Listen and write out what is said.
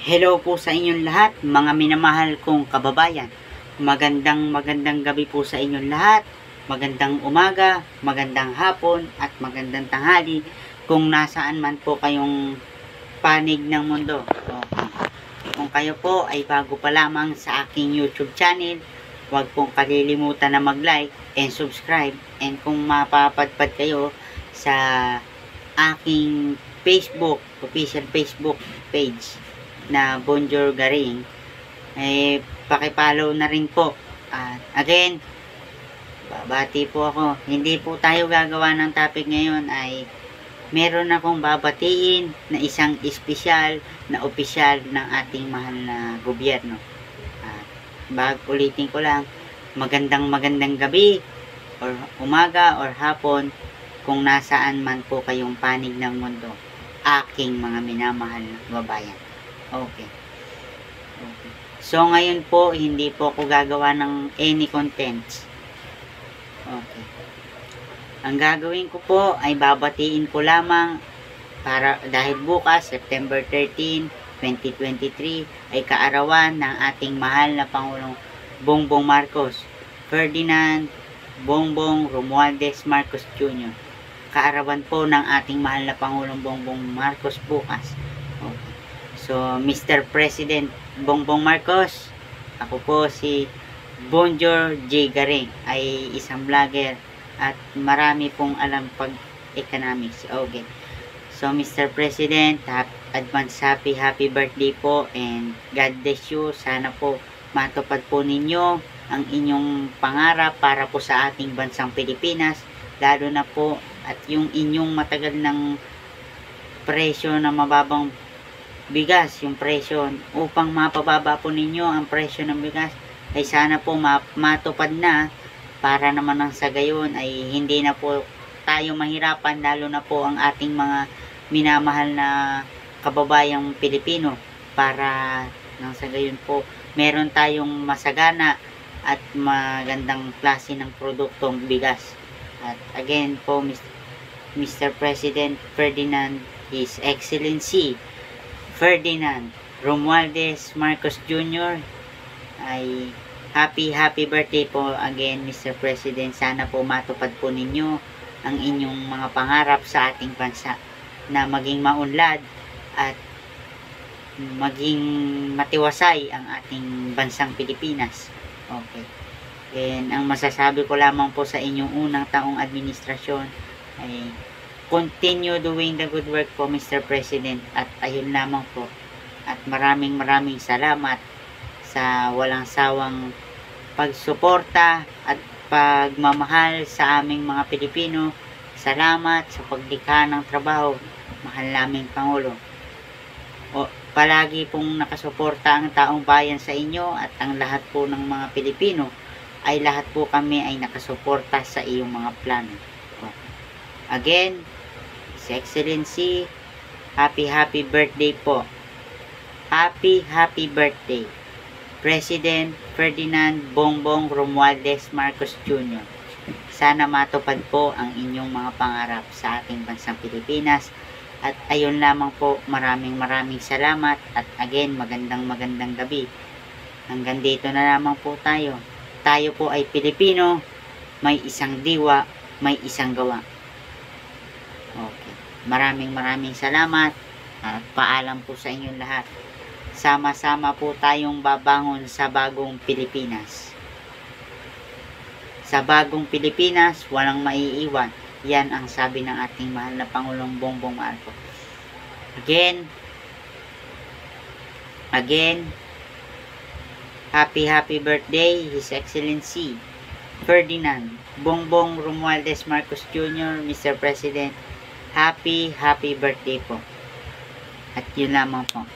Hello po sa inyong lahat, mga minamahal kong kababayan. Magandang gabi po sa inyong lahat. Magandang umaga, magandang hapon, at magandang tanghali kung nasaan man po kayong panig ng mundo. Okay. Kung kayo po ay bago pa lamang sa aking YouTube channel, huwag pong kalilimutan na mag-like and subscribe. And kung mapapadpad kayo sa aking official Facebook page na Bonjour Garing, pakipollow na rin po. At again, babati po ako. Hindi po tayo gagawa ng topic ngayon, ay meron akong babatiin na isang espesyal na opisyal ng ating mahal na gobyerno. At ulitin ko lang, magandang gabi or umaga or hapon kung nasaan man po kayong panig ng mundo, aking mga minamahal na kababayan. Okay. So, ngayon po, hindi po ako gagawa ng any contents. Okay. Ang gagawin ko po ay babatiin ko lamang dahil bukas, September 13, 2023, ay kaarawan ng ating mahal na Pangulong Bongbong Marcos Ferdinand Bongbong Romualdez Marcos Jr. Kaarawan po ng ating mahal na Pangulong Bongbong Marcos bukas. Okay. So, Mr. President Bongbong Marcos, ako po si Bonjour J. Garing, ay isang vlogger at marami pong alam pag-economics. Okay. So, Mr. President, advance happy birthday po, and God bless you. Sana po matupad po ninyo ang inyong pangarap para po sa ating bansang Pilipinas, lalo na po at yung inyong matagal ng presyo na mababang bigas, yung presyo, upang mapababa po ninyo ang presyo ng bigas, ay sana po matupad na, para naman nang sa gayon ay hindi na po tayo mahirapan, lalo na po ang ating mga minamahal na kababayang Pilipino, para nang sa gayon po meron tayong masagana at magandang klase ng produktong bigas. At again po, Mr. President Ferdinand, His Excellency Ferdinand Romualdez Marcos Jr. ay happy birthday po again, Mr. President. Sana po matupad po ninyo ang inyong mga pangarap sa ating bansa, na maging maunlad at maging matiwasay ang ating bansang Pilipinas. Okay. And ang masasabi ko lamang po sa inyong unang taong administrasyon ay continue doing the good work po, Mr. President. At ayun lamang po. At maraming salamat sa walang sawang pagsuporta at pagmamahal sa aming mga Pilipino. Salamat sa paglikha ng trabaho, mahal naming Pangulo. Palagi pong nakasuporta ang taong bayan sa inyo, at ang lahat po ng mga Pilipino ay lahat po kami ay nakasuporta sa iyong mga plano. Again, His Excellency, happy birthday po. Happy birthday, President Ferdinand Bongbong Romualdez Marcos Jr. Sana matupad po ang inyong mga pangarap sa ating bansang Pilipinas. At ayun lamang po, maraming salamat. At again, magandang gabi. Hanggang dito na lamang po tayo. Tayo po ay Pilipino, may isang diwa, may isang gawa. Okay. Maraming salamat at paalam po sa inyong lahat. Sama-sama po tayong babangon sa bagong Pilipinas. Sa bagong Pilipinas, walang maiiwan. Yan ang sabi ng ating mahal na Pangulong Bongbong Marcos. Again, happy birthday, His Excellency Ferdinand Bongbong Romualdez Marcos Jr. Mr. President, happy birthday po. At yun lamang po.